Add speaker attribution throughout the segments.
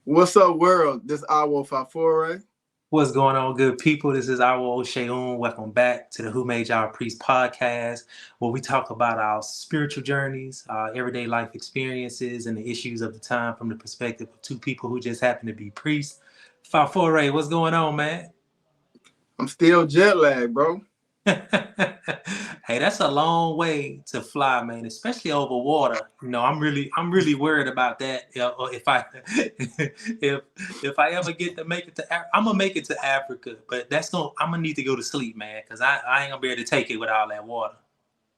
Speaker 1: What's up, world? This Awo Fafore.
Speaker 2: What's going on, good people? This is Awo Sheun. Welcome back to the Who Made Y'all Priest podcast, where we talk about our spiritual journeys, our everyday life experiences, and the issues of the time from the perspective of two people who just happen to be priests. Fafore, what's going on, man?
Speaker 1: I'm still jet lagged, bro.
Speaker 2: Hey, that's a long way to fly, man, especially over water. I'm really worried about that. Or if I, if I ever get to make it to, I'm gonna make it to Africa, but I'm gonna need to go to sleep, man, because I ain't gonna be able to take it with all that water.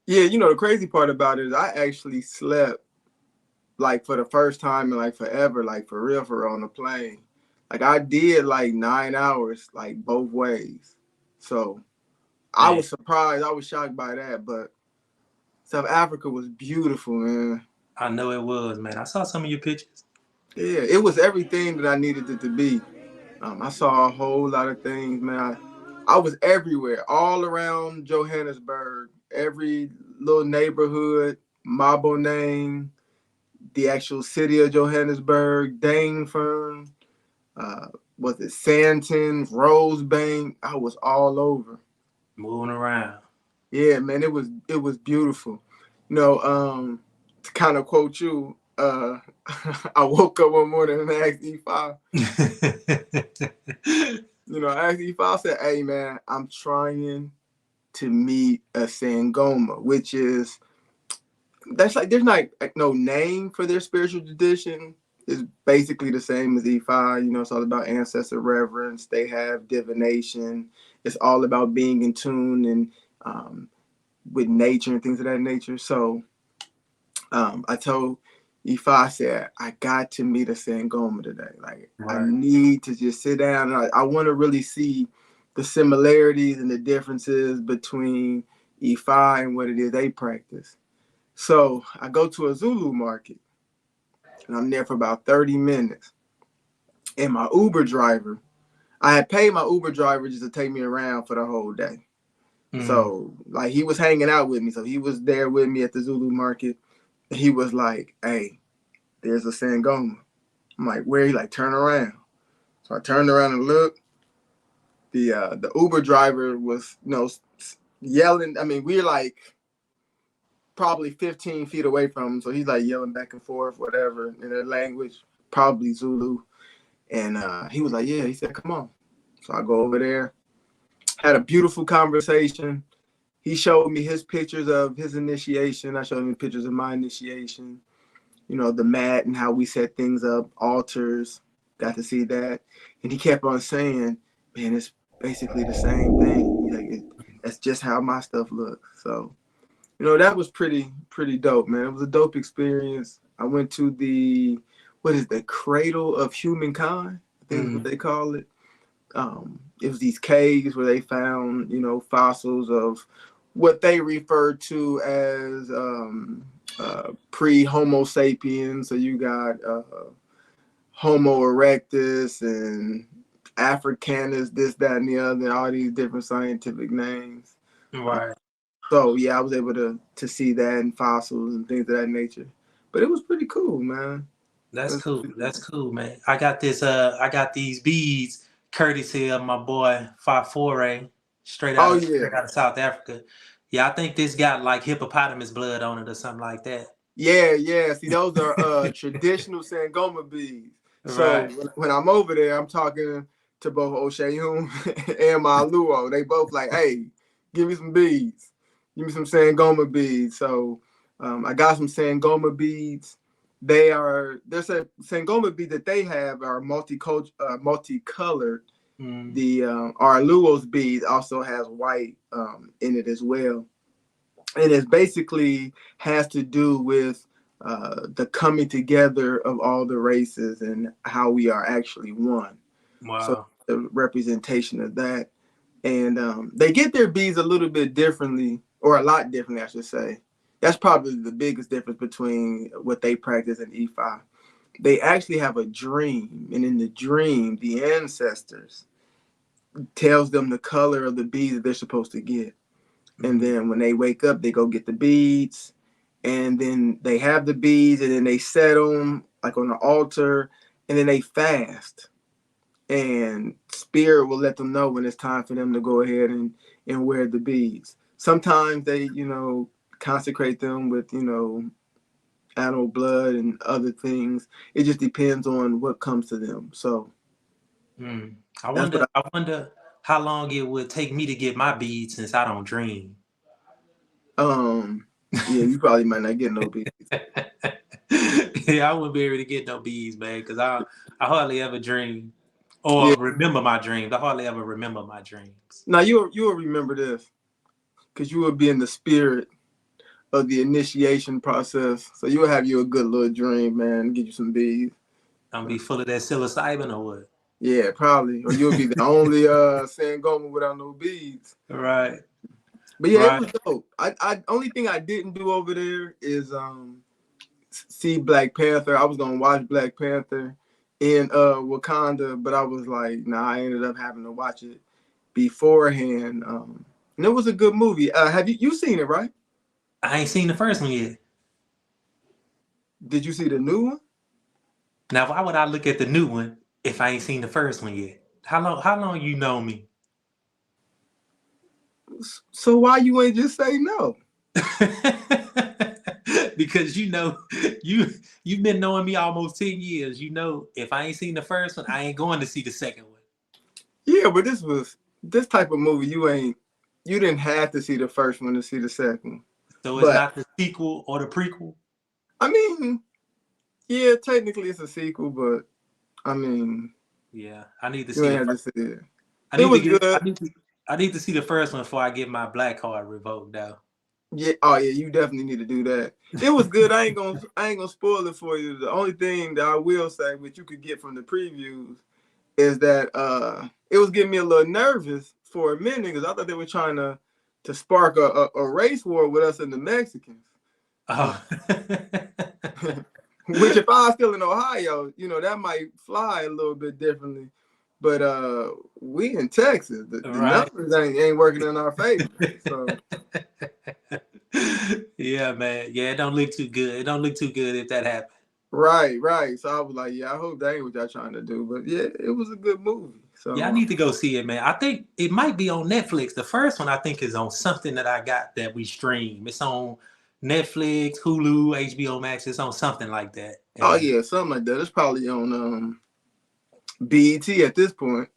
Speaker 1: Yeah, the crazy part about it is I actually slept like for the first time in like forever, like for real on the plane. Like I did like 9 hours, like both ways. So I
Speaker 2: Man,
Speaker 1: was surprised. I was shocked by that, but South Africa was beautiful, man.
Speaker 2: I know it was, man. I saw some of your pictures.
Speaker 1: Yeah, it was everything that I needed it to be. I saw a whole lot of things, man. I was everywhere, all around Johannesburg, every little neighborhood, Maboneng, the actual city of Johannesburg, Dainfern, uh, was it Sandton, Rosebank? I was all over.
Speaker 2: Moving around.
Speaker 1: Yeah, man, it was beautiful. To kind of quote you, I woke up one morning and asked E5. I asked E5, I said, "Hey, man, I'm trying to meet a Sangoma," which is that's like there's like no name for their spiritual tradition. It's basically the same as E5. It's all about ancestor reverence. They have divination. It's all about being in tune and with nature and things of that nature. So I told Ifa, I said, I got to meet a Sangoma today. Like, I
Speaker 2: Right.
Speaker 1: need to just sit down and I want to really see the similarities and the differences between Ifa and what it is they practice. So I go to a Zulu market and I'm there for about 30 minutes. And my Uber driver, I had paid my Uber driver just to take me around for the whole day.
Speaker 2: Mm.
Speaker 1: So, like, he was hanging out with me. So he was there with me at the Zulu market. And he was like, "Hey, there's a Sangoma." I'm like, "Where?" He like, "Turn around." So I turned around and looked. The Uber driver was, yelling. I mean, we're like probably 15 feet away from him. So he's like yelling back and forth, whatever, in their language, probably Zulu. And he was like, "Yeah." He said, "Come on." So I go over there, had a beautiful conversation. He showed me his pictures of his initiation. I showed him pictures of my initiation. The mat and how we set things up, altars. Got to see that. And he kept on saying, "Man, it's basically the same thing. That's just how my stuff looks." So, that was pretty dope, man. It was a dope experience. I went to what is the Cradle of Humankind? I think is what
Speaker 2: Mm.
Speaker 1: they call it. It was these caves where they found, fossils of what they referred to as pre-Homo sapiens. So you got Homo erectus and Africanus, this, that, and the other, all these different scientific names. Uh,
Speaker 2: Right.
Speaker 1: so yeah, I was able to see that and fossils and things of that nature. But it was pretty cool, man. It
Speaker 2: That's
Speaker 1: was
Speaker 2: cool.
Speaker 1: pretty
Speaker 2: That's
Speaker 1: cool.
Speaker 2: cool, man. I got these beads courtesy of my boy Fafore,
Speaker 1: Oh yeah,
Speaker 2: straight out of South Africa. Yeah, I think this got like hippopotamus blood on it or something like that.
Speaker 1: yeah. See, those are traditional Sangoma beads. So
Speaker 2: Right.
Speaker 1: when I'm over there, I'm talking to both Oshayum and my Luo. They both like, "Hey, give me some beads. Give me some Sangoma beads." So I got some Sangoma beads. There's a Sangoma bead that they have are multicolored.
Speaker 2: Mm.
Speaker 1: The our Luo's bead also has white in it as well, and it basically has to do with the coming together of all the races and how we are actually one. So
Speaker 2: Wow.
Speaker 1: the representation of that, and they get their beads a little bit differently, or a lot differently, I should say. That's probably the biggest difference between what they practice and EFI. They actually have a dream, and in the dream, the ancestors tells them the color of the beads that they're supposed to get. And
Speaker 2: Mm.
Speaker 1: then when they wake up, they go get the beads, and then they have the beads, and then they set them like on the altar, and then they fast, and spirit will let them know when it's time for them to go ahead and wear the beads. Sometimes they, consecrate them with, animal blood and other things. It just depends on what comes to them. So
Speaker 2: I
Speaker 1: that's what
Speaker 2: wonder. I wonder how long it would take me to get my beads since I don't dream.
Speaker 1: yeah, you probably might not get no beads.
Speaker 2: Yeah, I wouldn't be able to get no beads, man, because I hardly ever dream or
Speaker 1: Yeah.
Speaker 2: remember my dreams. I hardly ever remember my dreams.
Speaker 1: Now you'll remember this because you will be in the spirit of the initiation process. So you'll have you a good little dream, man. Get you some beads.
Speaker 2: I'm be full of that psilocybin or what?
Speaker 1: Yeah, probably. Or you'll be the only Sangoma without no beads.
Speaker 2: Right.
Speaker 1: But yeah, it
Speaker 2: Right.
Speaker 1: was dope. I only thing I didn't do over there is see Black Panther. I was gonna watch Black Panther in Wakanda, but I was like, nah, I ended up having to watch it beforehand. And it was a good movie. Have you seen it, right?
Speaker 2: I ain't seen the first one yet.
Speaker 1: Did you see the new one?
Speaker 2: Now, why would I look at the new one if I ain't seen the first one yet? How long you know me?
Speaker 1: So why you ain't just say no?
Speaker 2: Because you've been knowing me almost 10 years. You know, if I ain't seen the first one, I ain't going to see the second one.
Speaker 1: Yeah, but this type of movie. You didn't have to see the first one to see the second.
Speaker 2: So it's
Speaker 1: But
Speaker 2: not the sequel or the prequel.
Speaker 1: I mean, yeah, technically it's a sequel, but I mean,
Speaker 2: Yeah, I need to
Speaker 1: you
Speaker 2: see
Speaker 1: ain't
Speaker 2: the
Speaker 1: have to
Speaker 2: first.
Speaker 1: see it.
Speaker 2: I
Speaker 1: It
Speaker 2: need to
Speaker 1: was
Speaker 2: get.
Speaker 1: good.
Speaker 2: I need to see the first one before I get my black card revoked, though.
Speaker 1: Yeah. Oh yeah, you definitely need to do that. It was good. I ain't gonna spoil it for you. The only thing that I will say, which you could get from the previews, is that it was getting me a little nervous for a minute because I thought they were trying to spark a race war with us and the Mexicans.
Speaker 2: Oh.
Speaker 1: Which if I was still in Ohio, that might fly a little bit differently. But we in Texas, the
Speaker 2: Right.
Speaker 1: numbers ain't working in our favor. So
Speaker 2: Yeah, man. Yeah, it don't look too good. It don't look too good if that happened.
Speaker 1: right. So I was like, yeah, I hope that ain't what y'all trying to do. But yeah, it was a good movie. So
Speaker 2: Yeah, I need to go see it, man. I think it might be on Netflix. The first one I think is on something that I got that we stream. It's on Netflix, Hulu, HBO Max. It's on something like that.
Speaker 1: oh
Speaker 2: And
Speaker 1: yeah, something like that. It's probably on BET at this point.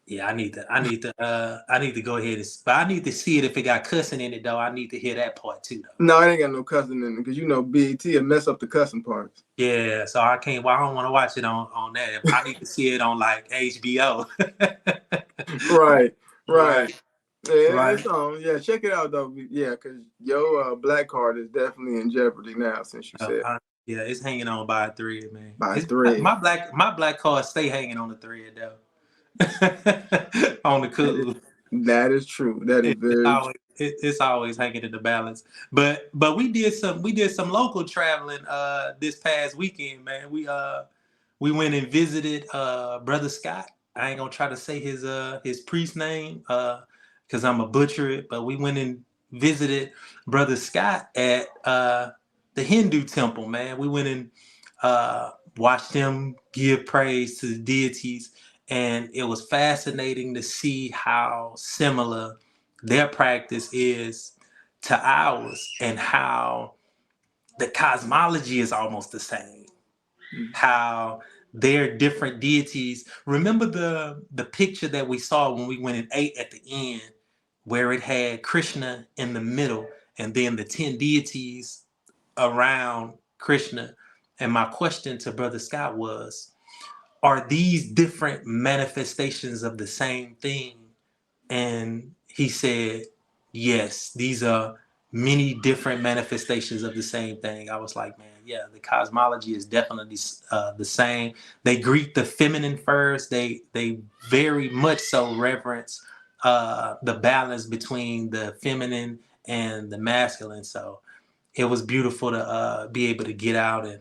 Speaker 2: yeah, I need to go ahead but I need to see it if it got cussing in it though. I need to hear that part too though.
Speaker 1: No, it ain't got no cussing in it because BET will mess up the cussing parts.
Speaker 2: Yeah, so I can't. Well, I don't want to watch it on that. If I need to see it on like HBO.
Speaker 1: Right.
Speaker 2: Right.
Speaker 1: Yeah,
Speaker 2: Right.
Speaker 1: it's on. Yeah, check it out though. Yeah, because your black card is definitely in jeopardy now since you said
Speaker 2: Yeah, it's hanging on by a thread, man.
Speaker 1: by
Speaker 2: It's
Speaker 1: thread.
Speaker 2: my black card stay hanging on the thread though. On the cool.
Speaker 1: That is true. That is very true.
Speaker 2: It's always hanging in the balance. But we did some local traveling this past weekend, man. We went and visited Brother Scott. I ain't gonna try to say his priest name because I'm a butcher it, but we went and visited Brother Scott at the Hindu temple, man. We went and watched them give praise to the deities, and it was fascinating to see how similar their practice is to ours and how the cosmology is almost the same. How their different deities. Remember the picture that we saw when we went and ate at the end, where it had Krishna in the middle and then the 10 deities around Krishna. And my question to Brother Scott was, are these different manifestations of the same thing? And he said, yes, these are many different manifestations of the same thing. I was like, man, yeah, the cosmology is definitely the same. They greet the feminine first. They very much so reverence the balance between the feminine and the masculine. So it was beautiful to be able to get out and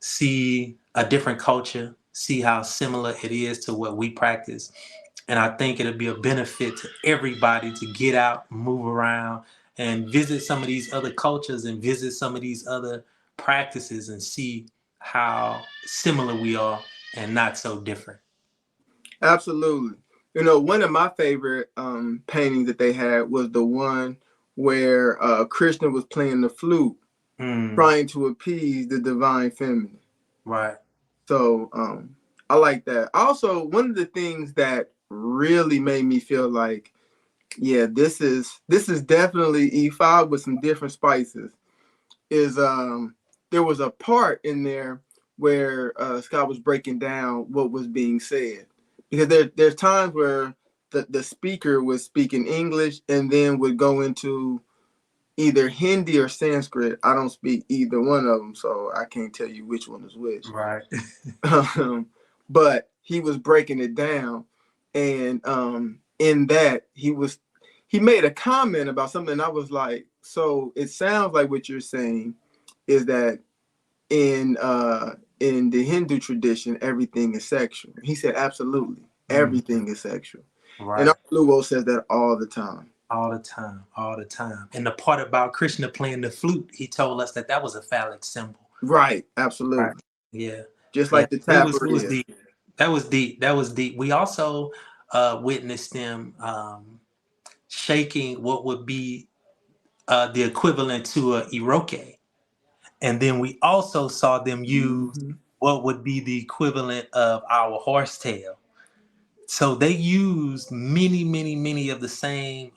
Speaker 2: see a different culture, see how similar it is to what we practice. And I think it'll be a benefit to everybody to get out, move around, and visit some of these other cultures and visit some of these other practices and see how similar we are and not so different.
Speaker 1: Absolutely. You know, one of my favorite paintings that they had was the one where Krishna was playing the flute, trying to appease the divine feminine.
Speaker 2: Right.
Speaker 1: So I like that. Also, one of the things that really made me feel like, yeah, this is definitely E5 with some different spices. Is there was a part in there where Scott was breaking down what was being said, because there's times where the speaker was speaking English and then would go into either Hindi or Sanskrit. I don't speak either one of them, so I can't tell you which one is which.
Speaker 2: Right.
Speaker 1: But he was breaking it down, and in that he made a comment about something. I was like, so it sounds like what you're saying is that in the Hindu tradition, everything is sexual. He said, absolutely, everything is sexual. Right. And Luo says that all the time.
Speaker 2: All the time, all the time. And the part about Krishna playing the flute, he told us that was a phallic symbol.
Speaker 1: Right, absolutely. Right.
Speaker 2: Yeah.
Speaker 1: Just like the tapper.
Speaker 2: It was deep. That was deep. That was deep. We also witnessed them shaking what would be the equivalent to a iroke. And then we also saw them use what would be the equivalent of our horsetail. So they used many of the same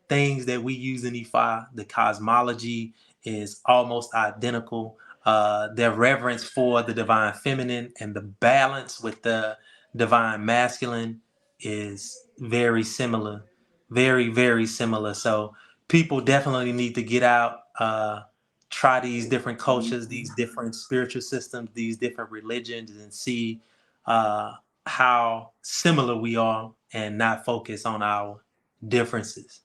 Speaker 2: things that we use in Ifa. The cosmology is almost identical. Their reverence for the divine feminine and the balance with the divine masculine is very similar. Very similar. So people definitely need to get out, try these different cultures, these different spiritual systems, these different religions, and see how similar we are and not focus on our differences.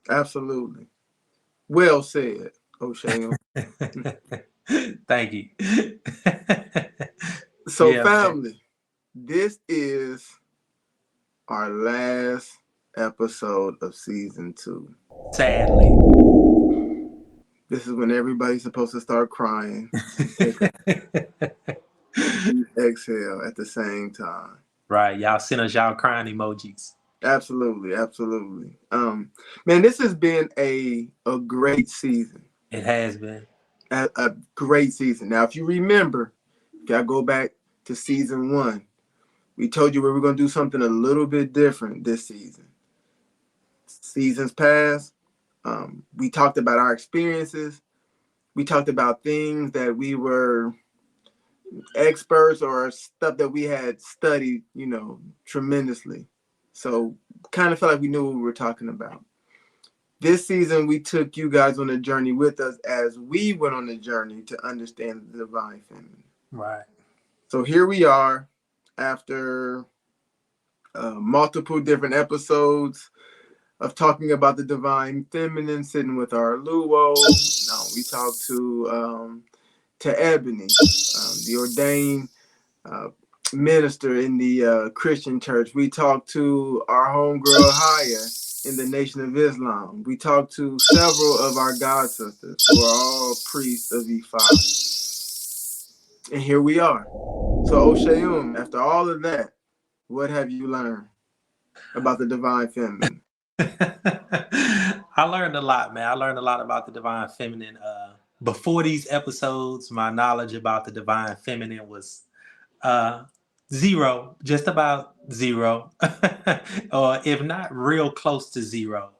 Speaker 1: Absolutely. Well said, O'Shea.
Speaker 2: Thank you.
Speaker 1: So yeah, family, this is our last episode of season 2.
Speaker 2: Sadly.
Speaker 1: This is when everybody's supposed to start crying. Exhale at the same time.
Speaker 2: Right. Y'all send us y'all crying emojis.
Speaker 1: Absolutely. Man, this has been a great season.
Speaker 2: It has been.
Speaker 1: A great season. Now, if you remember, if y'all go back to season 1, we told you we were going to do something a little bit different this season. Seasons past, we talked about our experiences. We talked about things that we were experts or stuff that we had studied, tremendously. So kind of felt like we knew what we were talking about. This season, we took you guys on a journey with us as we went on a journey to understand the divine feminine.
Speaker 2: Right.
Speaker 1: So here we are after multiple different episodes of talking about the divine feminine, sitting with our Luo. Now we talked to Ebony, the ordained minister in the Christian church. We talked to our homegirl Haya in the Nation of Islam. We talked to several of our god sisters who are all priests of Ifa. And here we are. So Oshayum, after all of that, what have you learned about the divine feminine?
Speaker 2: I learned a lot, man. I learned a lot about the divine feminine. Before these episodes, my knowledge about the divine feminine was zero, just about zero, or if not real close to zero.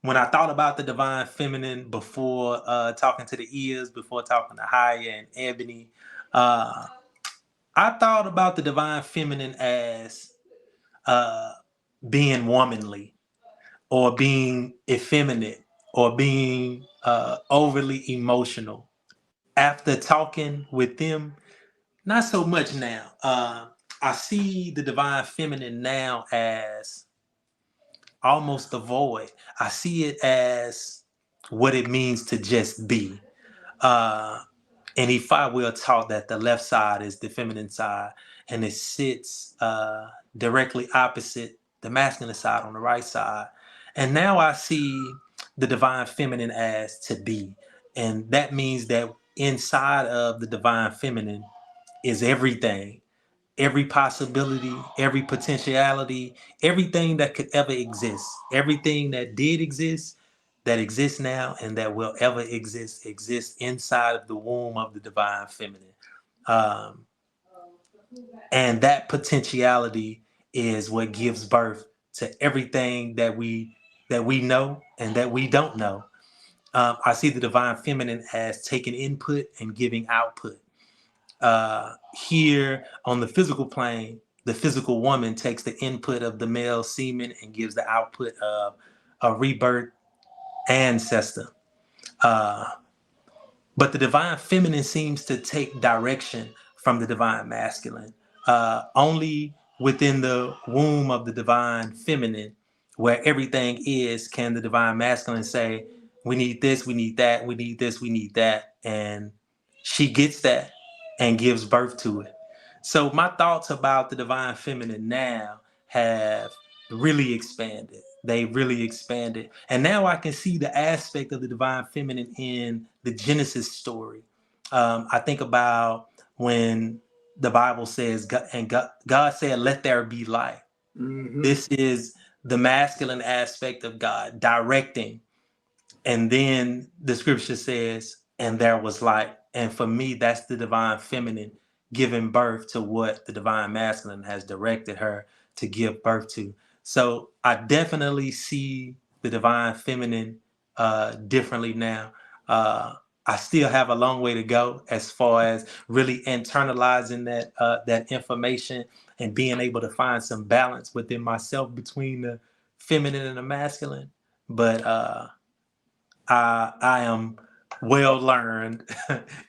Speaker 2: When I thought about the divine feminine before talking to the ears, before talking to Haya and Ebony, I thought about the divine feminine as being womanly, or being effeminate, or being overly emotional. After talking with them, not so much now. I see the divine feminine now as almost the void. I see it as what it means to just be. And Ifa will taught that the left side is the feminine side, and it sits directly opposite the masculine side on the right side. And now I see the divine feminine as to be. And that means that inside of the divine feminine, is everything, every possibility, every potentiality, everything that could ever exist, everything that did exist, that exists now, and that will ever exist, exists inside of the womb of the divine feminine. Um, and that potentiality is what gives birth to everything that we know and that we don't know. I see the divine feminine as taking input and giving output. Here on the physical plane, the physical woman takes the input of the male semen and gives the output of a rebirth ancestor. Uh, but the divine feminine seems to take direction from the divine masculine. Only within the womb of the divine feminine, where everything is, can the divine masculine say, we need this, we need that, we need this, we need that. And she gets that and gives birth to it. So my thoughts about the divine feminine now have really expanded. They really expanded. And now I can see the aspect of the divine feminine in the Genesis story. I think about when the Bible says, God said, let there be light.
Speaker 1: Mm-hmm.
Speaker 2: This is the masculine aspect of God directing. And then the scripture says, and there was light. And for me, that's the divine feminine giving birth to what the divine masculine has directed her to give birth to. So I definitely see the divine feminine differently now. I still have a long way to go as far as really internalizing that information and being able to find some balance within myself between the feminine and the masculine. But I am well learned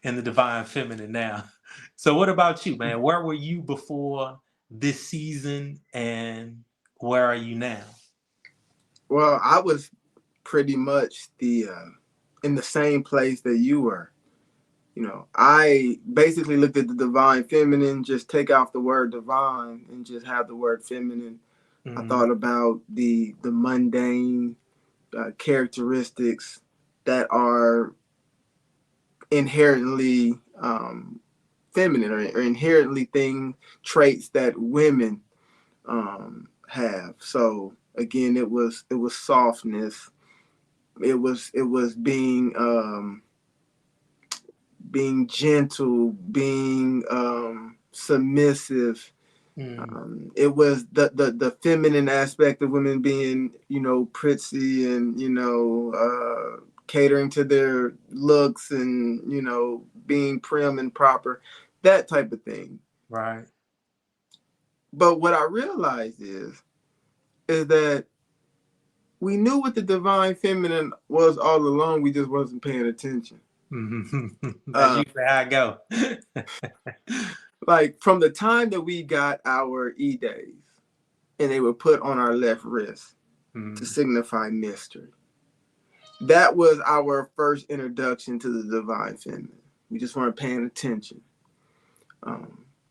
Speaker 2: in the divine feminine now. So what about you, man? Where were you before this season and where are you now?
Speaker 1: Well, I was pretty much in the same place that you were. I basically looked at the divine feminine, just take off the word divine and just have the word feminine. I thought about the mundane characteristics that are inherently feminine, or inherently traits that women have. So again, it was softness. It was being gentle, being submissive. It was the feminine aspect of women being, prissy and, catering to their looks and, being prim and proper, that type of thing.
Speaker 2: Right.
Speaker 1: But what I realized is that we knew what the divine feminine was all along. We just wasn't paying attention.
Speaker 2: That's usually how I go.
Speaker 1: Like from the time that we got our E-days and they were put on our left wrist to signify mystery. That was our first introduction to the divine feminine. We just weren't paying attention.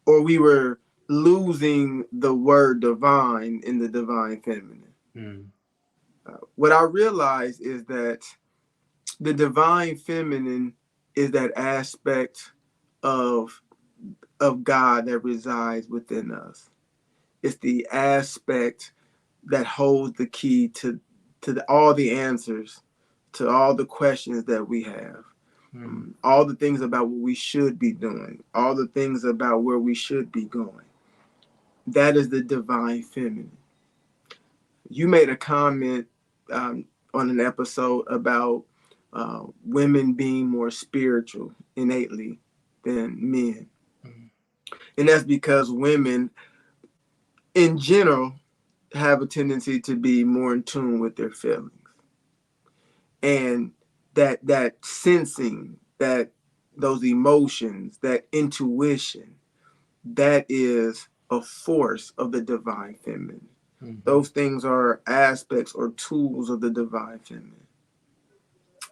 Speaker 1: Or we were losing the word divine in the divine feminine. What I realized is that the divine feminine is that aspect of God that resides within us. It's the aspect that holds the key to all the answers to all the questions that we have. All the things about what we should be doing, all the things about where we should be going. That is the divine feminine. You made a comment on an episode about women being more spiritual innately than men. And that's because women in general have a tendency to be more in tune with their feelings. And that sensing, that those emotions, that intuition, that is a force of the divine feminine. Those things are aspects or tools of the divine feminine.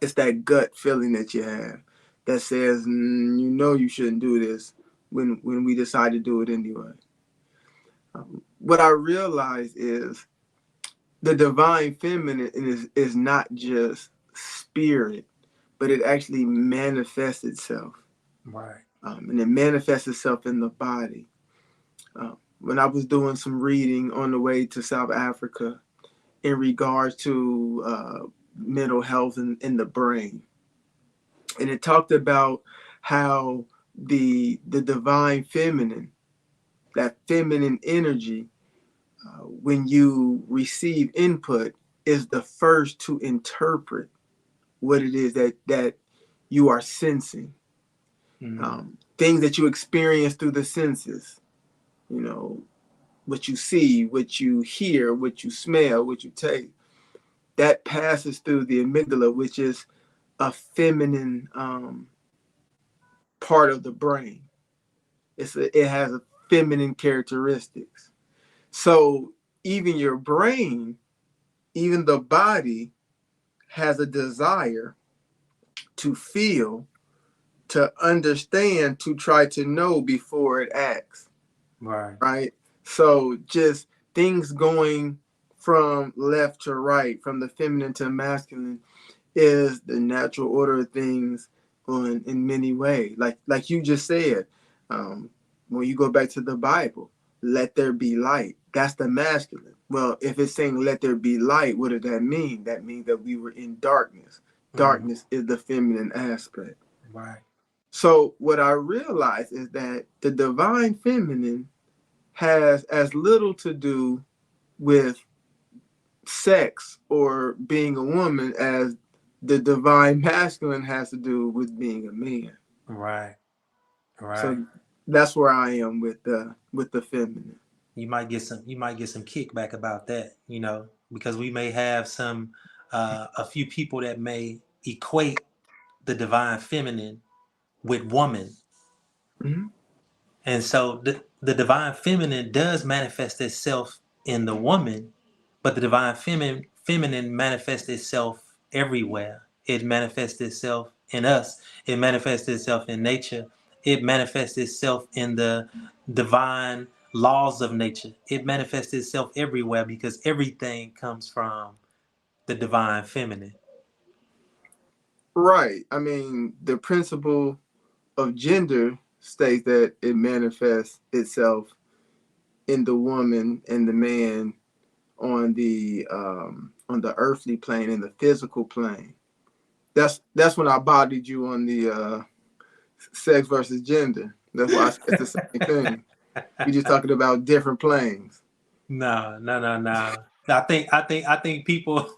Speaker 1: It's that gut feeling that you have that says, you shouldn't do this when we decide to do it anyway. What I realize is the divine feminine is not just spirit, but it actually manifests itself.
Speaker 2: Right.
Speaker 1: and it manifests itself in the body. When I was doing some reading on the way to South Africa in regards to mental health in the brain, and it talked about how the divine feminine, that feminine energy, when you receive input, is the first to interpret what it is that you are sensing. Things that you experience through the senses, you know, what you see, what you hear, what you smell, what you taste, that passes through the amygdala, which is a feminine part of the brain. It has a feminine characteristics. So even your brain, even the body, has a desire to feel, to understand, to try to know before it acts.
Speaker 2: Right.
Speaker 1: Right. So just things going from left to right, from the feminine to masculine, is the natural order of things in many ways. Like you just said, when you go back to the Bible, let there be light. That's the masculine. Well, if it's saying let there be light, what does that mean? That means that we were in darkness. Darkness is the feminine aspect.
Speaker 2: Right.
Speaker 1: So what I realized is that the divine feminine has as little to do with sex or being a woman as the divine masculine has to do with being a man.
Speaker 2: Right. Right.
Speaker 1: So that's where I am with the feminine.
Speaker 2: You might get some kickback about that, because we may have a few people that may equate the divine feminine with woman.
Speaker 1: Mm-hmm.
Speaker 2: And so the divine feminine does manifest itself in the woman, but the divine feminine manifests itself everywhere. It manifests itself in us. It manifests itself in nature. It manifests itself in the divine laws of nature. It manifests itself everywhere because everything comes from the divine feminine.
Speaker 1: Right. I mean, the principle of gender states that it manifests itself in the woman and the man on the earthly plane, in the physical plane. That's when I bodied you on the sex versus gender. That's why I said it's the same thing. We just talking about different planes.
Speaker 2: No. I think people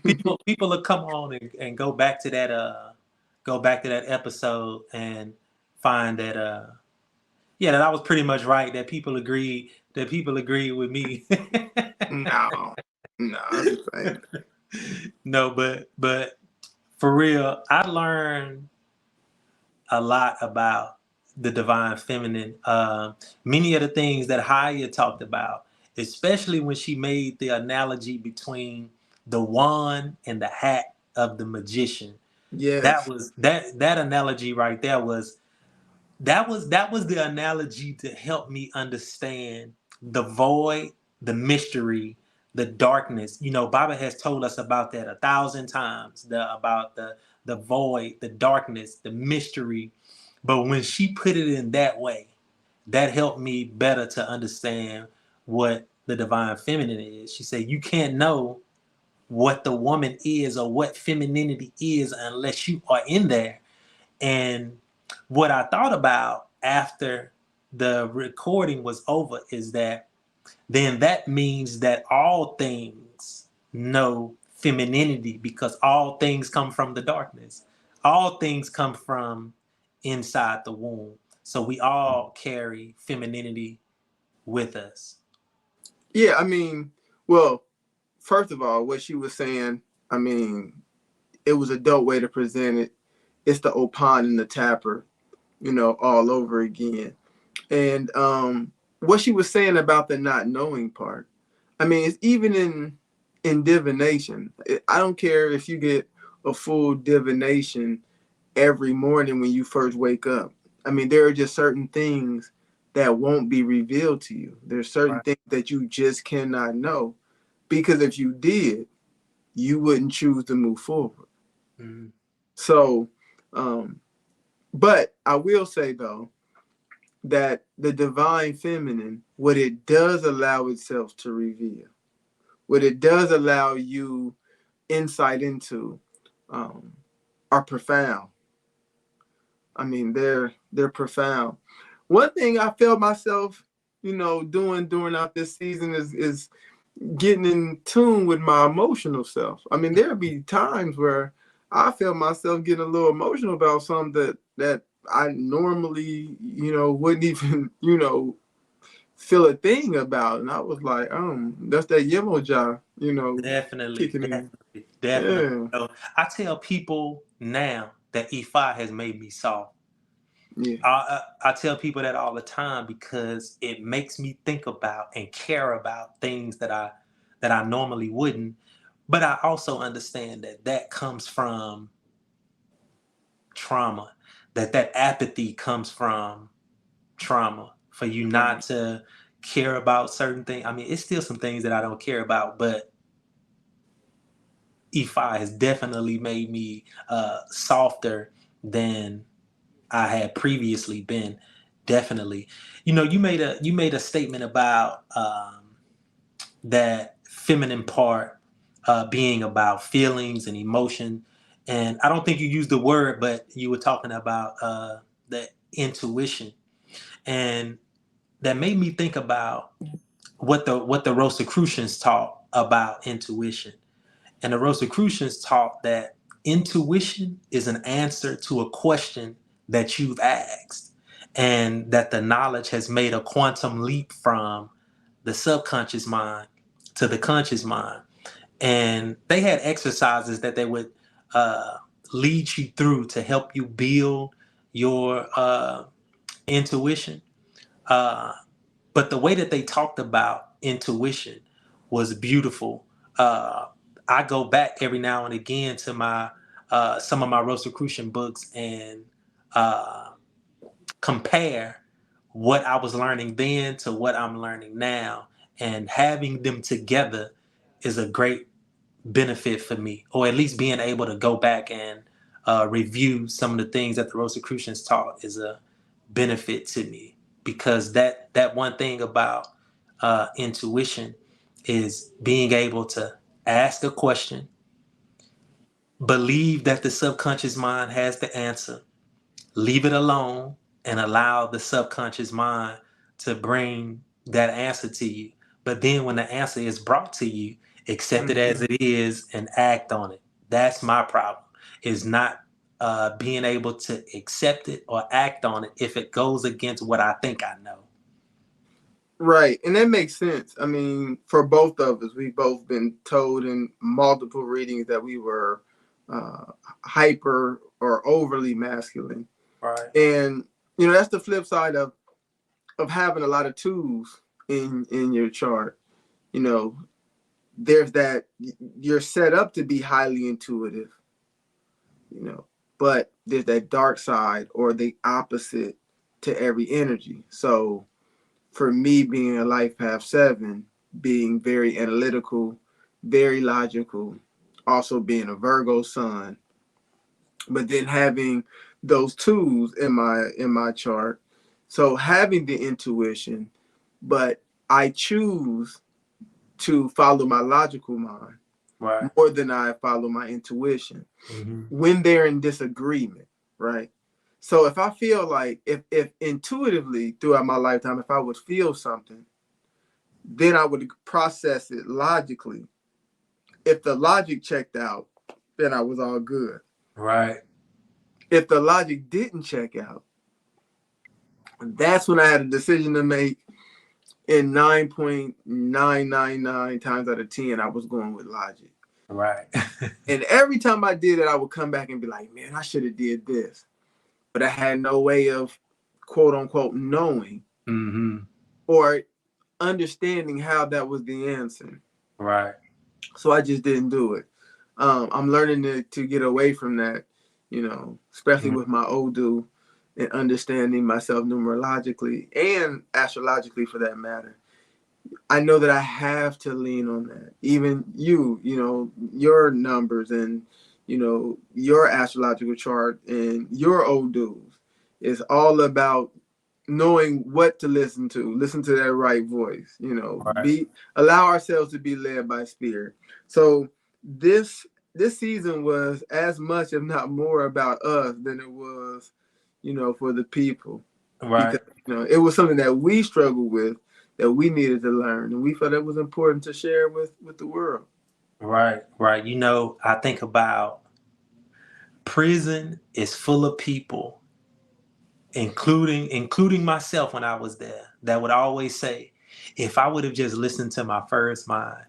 Speaker 2: people will come on and go back to that episode and find that that I was pretty much right, that people agreed with me.
Speaker 1: No, I'm just saying.
Speaker 2: No, but for real, I learned a lot about the divine feminine. Many of the things that Haya talked about, especially when she made the analogy between the wand and the hat of the magician. That
Speaker 1: Yes.
Speaker 2: was that analogy right there was the analogy to help me understand the void, the mystery, the darkness. Baba has told us about that 1,000 times, about the void, the darkness, the mystery. But when she put it in that way, that helped me better to understand what the divine feminine is. She said, you can't know what the woman is or what femininity is unless you are in there. And what I thought about after the recording was over is that then that means that all things know femininity because all things come from the darkness. All things come from inside the womb. So we all carry femininity with us.
Speaker 1: Yeah, I mean, well, first of all, what she was saying, I mean, it was a dope way to present it. It's the Opon and the Tapper, all over again. And what she was saying about the not knowing part, I mean, it's even in divination. I don't care if you get a full divination every morning when you first wake up. I mean, there are just certain things that won't be revealed to you. There's certain
Speaker 2: Right.
Speaker 1: things that you just cannot know because if you did, you wouldn't choose to move forward.
Speaker 2: Mm-hmm.
Speaker 1: So, um, But I will say though that the divine feminine, what it does allow itself to reveal, what it does allow you insight into, um, are profound. I mean, they're profound. One thing I felt myself, doing during out this season is getting in tune with my emotional self. I mean, there'd be times where I felt myself getting a little emotional about something that I normally, wouldn't even, feel a thing about. And I was like, that's that Yemoja,
Speaker 2: Definitely,
Speaker 1: kicking in.
Speaker 2: definitely, definitely.
Speaker 1: Yeah,
Speaker 2: So I tell people now that Ifa has made me soft.
Speaker 1: yeah,
Speaker 2: I tell people that all the time because it makes me think about and care about things that I normally wouldn't. But I also understand that that comes from trauma, that apathy comes from trauma for you not
Speaker 1: right,
Speaker 2: to care about certain things. I mean, it's still some things that I don't care about, but E5 has definitely made me softer than I had previously been. Definitely, you made a statement about that feminine part being about feelings and emotion, and I don't think you used the word, but you were talking about the intuition, and that made me think about what the Rosicrucians taught about intuition. And the Rosicrucians taught that intuition is an answer to a question that you've asked, and that the knowledge has made a quantum leap from the subconscious mind to the conscious mind. And they had exercises that they would uh, lead you through to help you build your intuition. Uh, but the way that they talked about intuition was beautiful. Uh, I go back every now and again to my some of my Rosicrucian books and uh, compare what I was learning then to what I'm learning now, and having them together is a great benefit for me, or at least being able to go back and review some of the things that the Rosicrucians taught is a benefit to me, because that one thing about intuition is being able to ask a question, believe that the subconscious mind has the answer, leave it alone, and allow the subconscious mind to bring that answer to you. But then when the answer is brought to you, accept it as
Speaker 1: hmm,
Speaker 2: it is and act on it. That's my problem, is not being able to accept it or act on it if it goes against what I think I know.
Speaker 1: right, and that makes sense. I mean, for both of us, we've both been told in multiple readings that we were uh, hyper or overly masculine,
Speaker 2: Right.
Speaker 1: and that's the flip side of having a lot of tools in your chart. You know, there's that you're set up to be highly intuitive, you know, but there's that dark side or the opposite to every energy. So for me, being a life path 7, being very analytical, very logical, also being a Virgo sun, but then having those tools in my chart, so having the intuition, but I choose to follow my logical mind
Speaker 2: Right.
Speaker 1: more than I follow my intuition
Speaker 2: Hmm.
Speaker 1: when they're in disagreement, right? So if I feel like if intuitively throughout my lifetime, if I would feel something, then I would process it logically. If the logic checked out, then I was all good.
Speaker 2: Right.
Speaker 1: If the logic didn't check out, that's when I had a decision to make. In 9.999 times out of 10, I was going with logic.
Speaker 2: Right.
Speaker 1: And every time I did it, I would come back and be like, man, I should have did this. But I had no way of quote unquote knowing
Speaker 2: Hmm.
Speaker 1: or understanding how that was the answer.
Speaker 2: Right.
Speaker 1: So I just didn't do it. I'm learning to get away from that, especially with my Odu and understanding myself numerologically and astrologically for that matter. I know that I have to lean on that. Even your numbers and, your astrological chart and your Odus. It's all about knowing what to listen to that right voice,
Speaker 2: Right.
Speaker 1: allow ourselves to be led by spirit. So this season was as much, if not more, about us than it was, for the people.
Speaker 2: Right.
Speaker 1: Because, it was something that we struggled with, that we needed to learn, and we felt it was important to share with the world.
Speaker 2: Right. Right. I think about prison is full of people, including myself when I was there, that would always say, if I would have just listened to my first mind,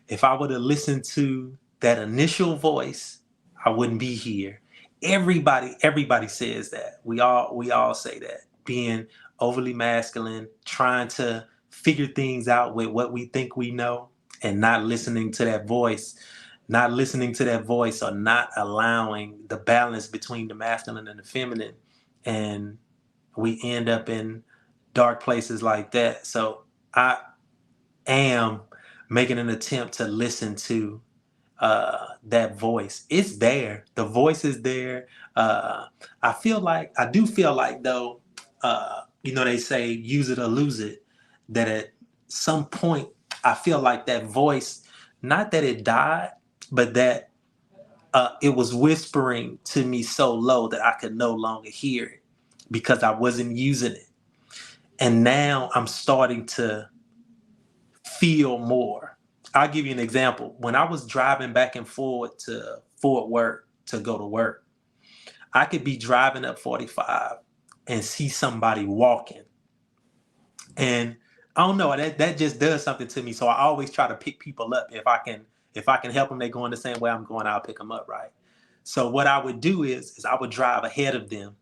Speaker 2: if I would have listened to that initial voice, I wouldn't be here. Everybody says that. We all say that. Being overly masculine, trying to figure things out with what we think we know, and not listening to that voice, or not allowing the balance between the masculine and the feminine. And we end up in dark places like that. So I am making an attempt to listen to that voice. It's there. The voice is there. I do feel like though, they say use it or lose it, that at some point I feel like that voice, not that it died, but that it was whispering to me so low that I could no longer hear it because I wasn't using it. And now I'm starting to feel more. I'll give you an example. When I was driving back and forth to Fort Worth to go to work, I could be driving up 45 and see somebody walking. And I don't know, that just does something to me. So I always try to pick people up. If I can help them, they going the same way I'm going, I'll pick them up, right? So what I would do is I would drive ahead of them,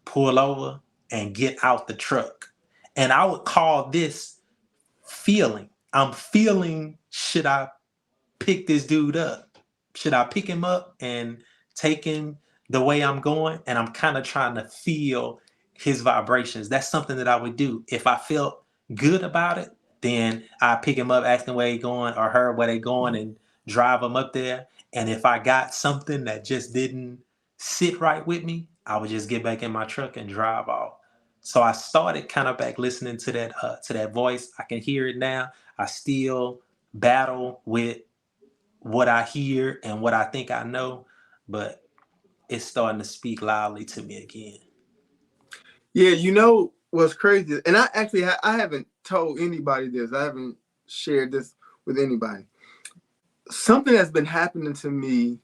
Speaker 2: pull over, and get out the truck. And I would call this feeling. I'm feeling, should I pick this dude up? Should I pick him up and take him the way I'm going? And I'm kind of trying to feel his vibrations. That's something that I would do. If I felt good about it, then I pick him up, ask him where he going, or her where they going, and drive him up there. And if I got something that just didn't sit right with me, I would just get back in my truck and drive off. So I started kind of back listening to that voice. I can hear it now. I still battle with what I hear and what I think I know, but it's starting to speak loudly to me again.
Speaker 1: Yeah, what's crazy, and I haven't told anybody this. I haven't shared this with anybody. Something that's been happening to me,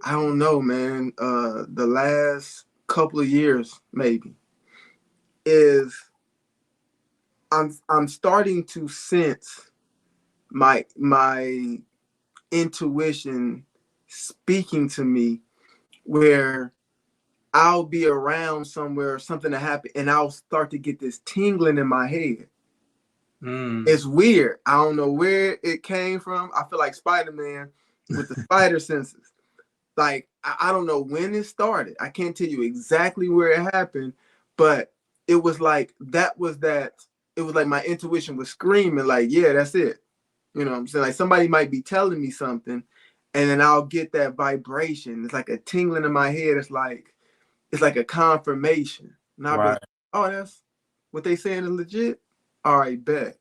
Speaker 1: I don't know, man, the last couple of years maybe, is I'm starting to sense my intuition speaking to me, where I'll be around somewhere, something to happen, and I'll start to get this tingling in my head. It's weird. I don't know where it came from. I feel like Spider-Man with the spider senses. Like, I don't know when it started. I can't tell you exactly where it happened, but it was like it was like my intuition was screaming, like, yeah, that's it. You know what I'm saying? Like, somebody might be telling me something, and then I'll get that vibration. It's like a tingling in my head. It's like a confirmation. And I'll be like, oh, that's what they saying is legit. All right, bet.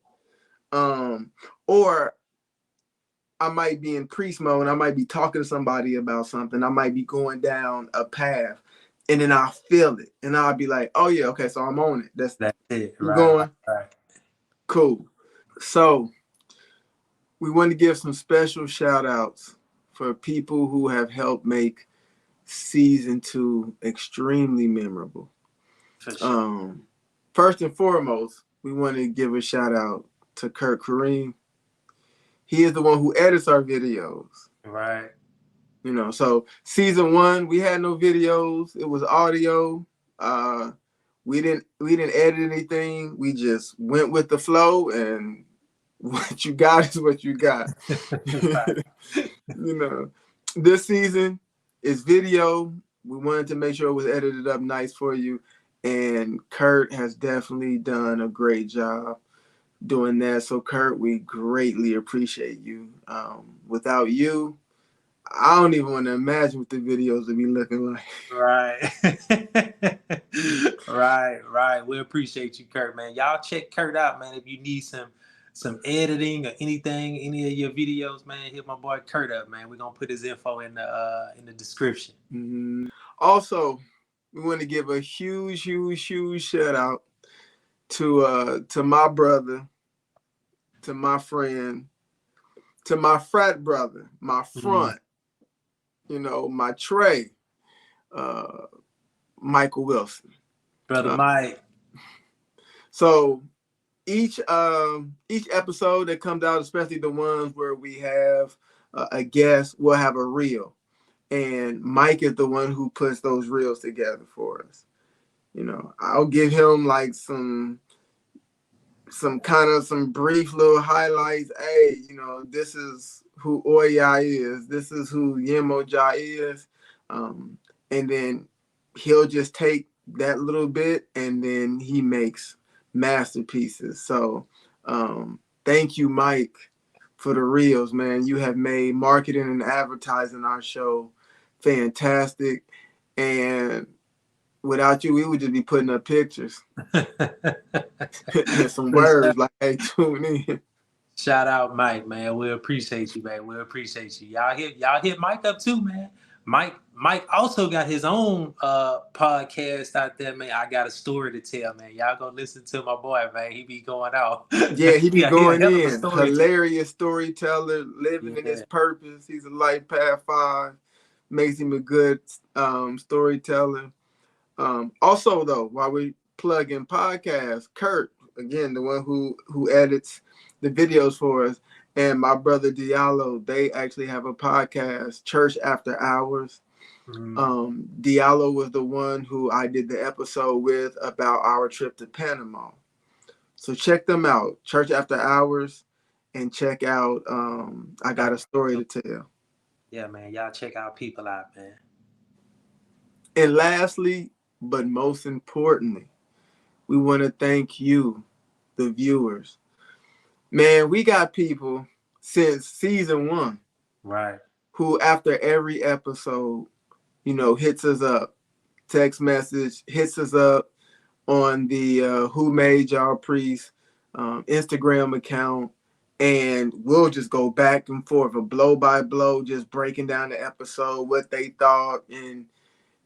Speaker 1: Or I might be in priest mode and I might be talking to somebody about something. I might be going down a path, and then I'll feel it. And I'll be like, oh yeah, okay, so I'm on it. That's
Speaker 2: it.
Speaker 1: Right. Going.
Speaker 2: Right.
Speaker 1: Cool. So we want to give some special shout outs for people who have helped make season 2 extremely memorable.
Speaker 2: For sure.
Speaker 1: First and foremost, we want to give a shout out to Kurt Kareem. He is the one who edits our videos.
Speaker 2: Right.
Speaker 1: So season 1, we had no videos. It was audio. We didn't edit anything. We just went with the flow, and what you got is what you got. This season is video. We wanted to make sure it was edited up nice for you. And Kurt has definitely done a great job doing that. So Kurt, we greatly appreciate you. Without you, I don't even want to imagine what the videos would be looking like.
Speaker 2: Right. Right. We appreciate you, Kurt, man. Y'all check Kurt out, man. If you need some editing or anything, any of your videos, man, hit my boy Kurt up, man. We're gonna put his info in the description.
Speaker 1: Mm-hmm. Also, we want to give a huge shout out to my brother, to my friend, to my frat brother, my front, my Trey, Michael Wilson.
Speaker 2: Brother Mike.
Speaker 1: So each episode that comes out, especially the ones where we have a guest, we'll have a reel. And Mike is the one who puts those reels together for us. I'll give him like some brief little highlights. Hey, this is who Oya is. This is who Yemoja is. And then he'll just take that little bit and then he makes masterpieces. So thank you, Mike, for the reels, man. You have made marketing and advertising our show fantastic. And without you, we would just be putting up pictures and some words like, hey, tune in.
Speaker 2: Shout out Mike, man. We appreciate you, man. We appreciate you. Y'all hit Mike up too, man. Mike also got his own podcast out there, man. I got a story to tell, man. Y'all go listen to my boy, man. He be going out.
Speaker 1: Yeah, he be going in. Hilarious storyteller, living in his purpose. He's a Life Path 5. Makes him a good storyteller. Also, though, while we plug in podcasts, Kurt, again, the one who edits the videos for us, and my brother Diallo, they actually have a podcast, Church After Hours. Diallo was the one who I did the episode with about our trip to Panama. So check them out, Church After Hours, and check out I Got a Story to Tell.
Speaker 2: Yeah, man, y'all check our people out, man.
Speaker 1: And lastly, but most importantly, we want to thank you, the viewers. Man, we got people since season 1,
Speaker 2: right,
Speaker 1: who after every episode, hits us up, text message, hits us up on the Who Made Y'all Priest Instagram account, and we'll just go back and forth, a blow by blow, just breaking down the episode, what they thought, and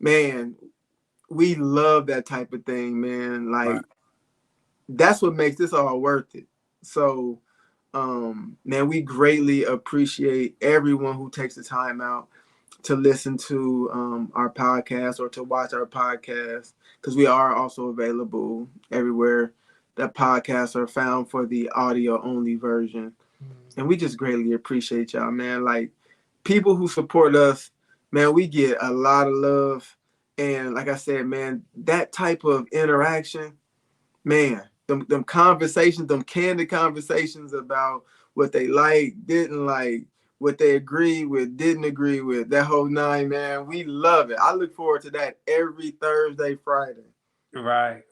Speaker 1: man, we love that type of thing, man. Like, that's what makes this all worth it. So, man, we greatly appreciate everyone who takes the time out to listen to our podcast or to watch our podcast, because we are also available everywhere that podcasts are found for the audio only version. And we just greatly appreciate y'all, man. Like, people who support us, man, we get a lot of love. And like I said, man, that type of interaction, man, them conversations, them candid conversations about what they like, didn't like, what they agree with, didn't agree with, that whole 9, man, we love it. I look forward to that every Thursday, Friday.
Speaker 2: Right.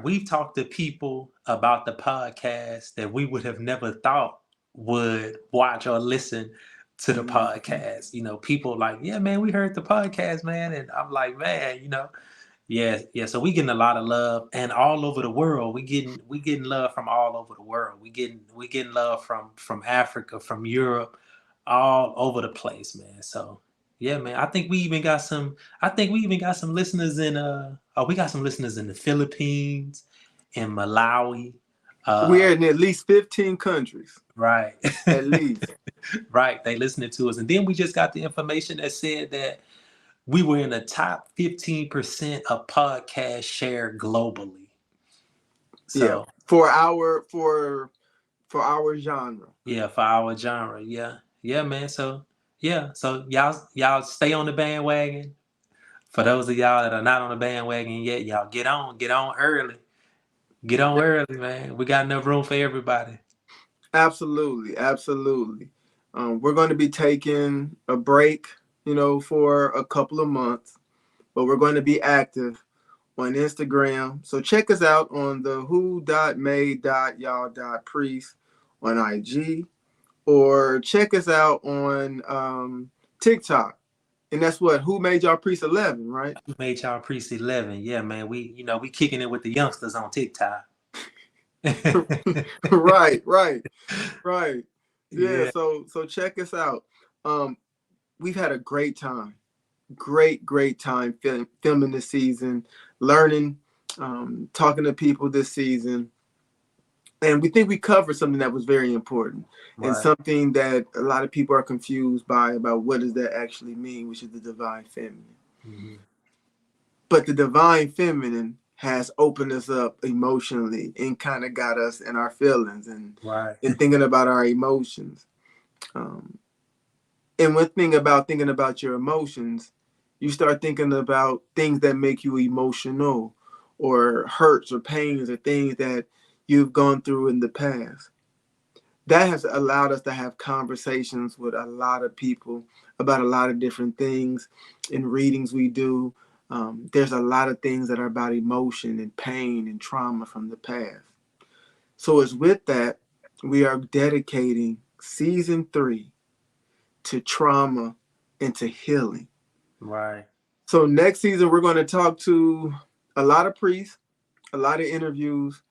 Speaker 2: We've talked to people about the podcast that we would have never thought would watch or listen to the podcast. People like, yeah, man, we heard the podcast, man. And I'm like, man, yeah. So we getting a lot of love, and all over the world. We getting love from all over the world. We getting love from Africa, from Europe, all over the place, man. So yeah, man. I think we even got some listeners in we got some listeners in the Philippines, in Malawi.
Speaker 1: We're in at least 15 countries.
Speaker 2: Right.
Speaker 1: At least.
Speaker 2: Right. They listening to us. And then we just got the information that said that we were in the top 15% of podcast share globally. So,
Speaker 1: yeah, for our genre.
Speaker 2: Yeah, for our genre. Yeah. Yeah, man. So yeah. So y'all stay on the bandwagon. For those of y'all that are not on the bandwagon yet, y'all get on early. Get on early, man. We got enough room for everybody.
Speaker 1: Absolutely. We're going to be taking a break, for a couple of months, but we're going to be active on Instagram. So check us out on the who.made.y'all.priest on IG, or check us out on TikTok. And that's what, Who Made Y'all Priest 11, right?
Speaker 2: Who Made Y'all Priest 11? Yeah, man. We kicking it with the youngsters on TikTok.
Speaker 1: Right. Yeah.
Speaker 2: Yeah.
Speaker 1: So check us out. We've had a great time. Great time filming this season, learning, talking to people this season. And we think we covered something that was very important, and
Speaker 2: Right.
Speaker 1: something that a lot of people are confused by about what does that actually mean, which is the divine feminine.
Speaker 2: Mm-hmm.
Speaker 1: But the divine feminine has opened us up emotionally and kind of got us in our feelings and
Speaker 2: Right.
Speaker 1: thinking about our emotions. And one thing about thinking about your emotions, you start thinking about things that make you emotional, or hurts or pains or things that you've gone through in the past. That has allowed us to have conversations with a lot of people about a lot of different things. In readings we do, there's a lot of things that are about emotion and pain and trauma from the past. So it's with that, we are dedicating season 3 to trauma and to healing.
Speaker 2: Right.
Speaker 1: So next season, we're going to talk to a lot of priests, a lot of interviews.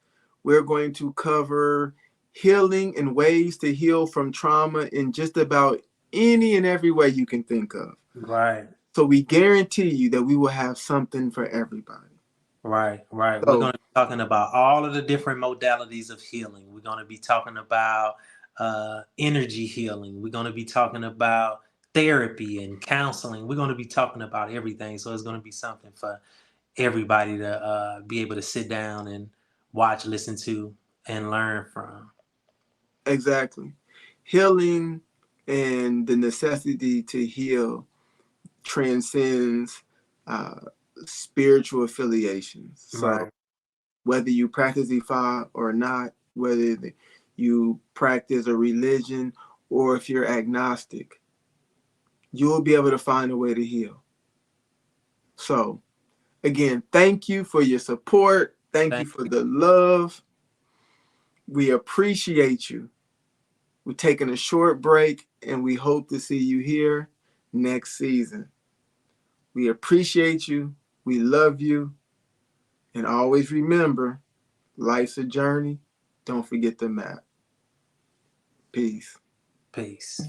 Speaker 1: We're going to cover healing and ways to heal from trauma in just about any and every way you can think of.
Speaker 2: Right.
Speaker 1: So we guarantee you that we will have something for everybody.
Speaker 2: Right. We're
Speaker 1: So
Speaker 2: going to be talking about all of the different modalities of healing. We're going to be talking about energy healing. We're going to be talking about therapy and counseling. We're going to be talking about everything. So it's going to be something for everybody to be able to sit down and watch, listen to, and learn from.
Speaker 1: exactly. Healing and the necessity to heal transcends uh, spiritual affiliations. So
Speaker 2: Right.
Speaker 1: whether you practice Ifa or not, whether you practice a religion or if you're agnostic, you will be able to find a way to heal. So again, thank you for your support. Thank you
Speaker 2: Thank
Speaker 1: for
Speaker 2: you.
Speaker 1: the love. We appreciate you. We're taking a short break and we hope to see you here next season. We appreciate you. We love you. And always remember, life's a journey. Don't forget the map. Peace.
Speaker 2: Peace.